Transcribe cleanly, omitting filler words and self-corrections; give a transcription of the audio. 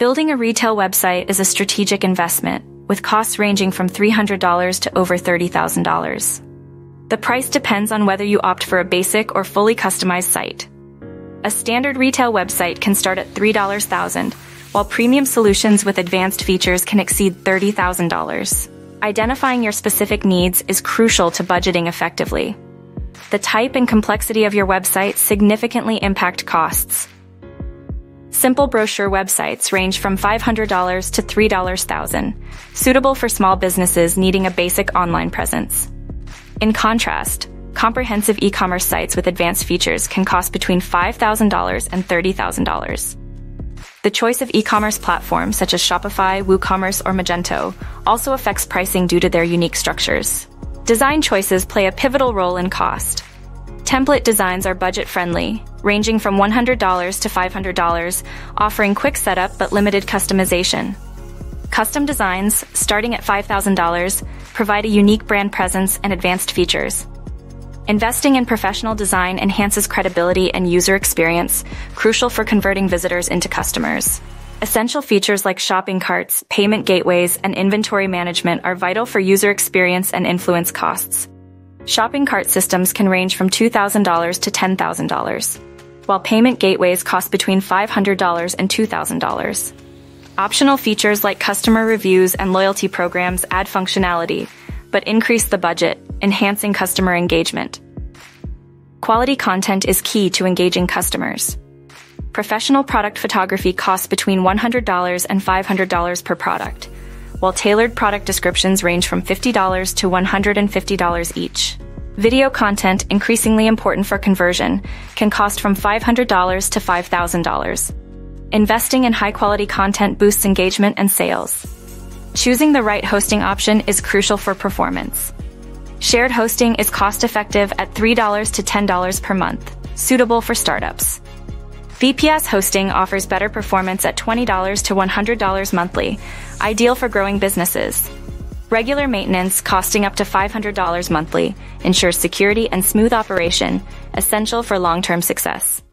Building a retail website is a strategic investment, with costs ranging from $300 to over $30,000. The price depends on whether you opt for a basic or fully customized site. A standard retail website can start at $3,000, while premium solutions with advanced features can exceed $30,000. Identifying your specific needs is crucial to budgeting effectively. The type and complexity of your website significantly impact costs. Simple brochure websites range from $500 to $3,000, suitable for small businesses needing a basic online presence. In contrast, comprehensive e-commerce sites with advanced features can cost between $5,000 and $30,000. The choice of e-commerce platforms such as Shopify, WooCommerce, or Magento also affects pricing due to their unique structures. Design choices play a pivotal role in cost. Template designs are budget-friendly, ranging from $100 to $500, offering quick setup but limited customization. Custom designs, starting at $5,000, provide a unique brand presence and advanced features. Investing in professional design enhances credibility and user experience, crucial for converting visitors into customers. Essential features like shopping carts, payment gateways, and inventory management are vital for user experience and influence costs. Shopping cart systems can range from $2,000 to $10,000, while payment gateways cost between $500 and $2,000. Optional features like customer reviews and loyalty programs add functionality, but increase the budget, enhancing customer engagement. Quality content is key to engaging customers. Professional product photography costs between $100 and $500 per product, while tailored product descriptions range from $50 to $150 each. Video content, increasingly important for conversion, can cost from $500 to $5,000. Investing in high-quality content boosts engagement and sales. Choosing the right hosting option is crucial for performance. Shared hosting is cost-effective at $3 to $10 per month, suitable for startups. VPS hosting offers better performance at $20 to $100 monthly, ideal for growing businesses. Regular maintenance, costing up to $500 monthly, ensures security and smooth operation, essential for long-term success.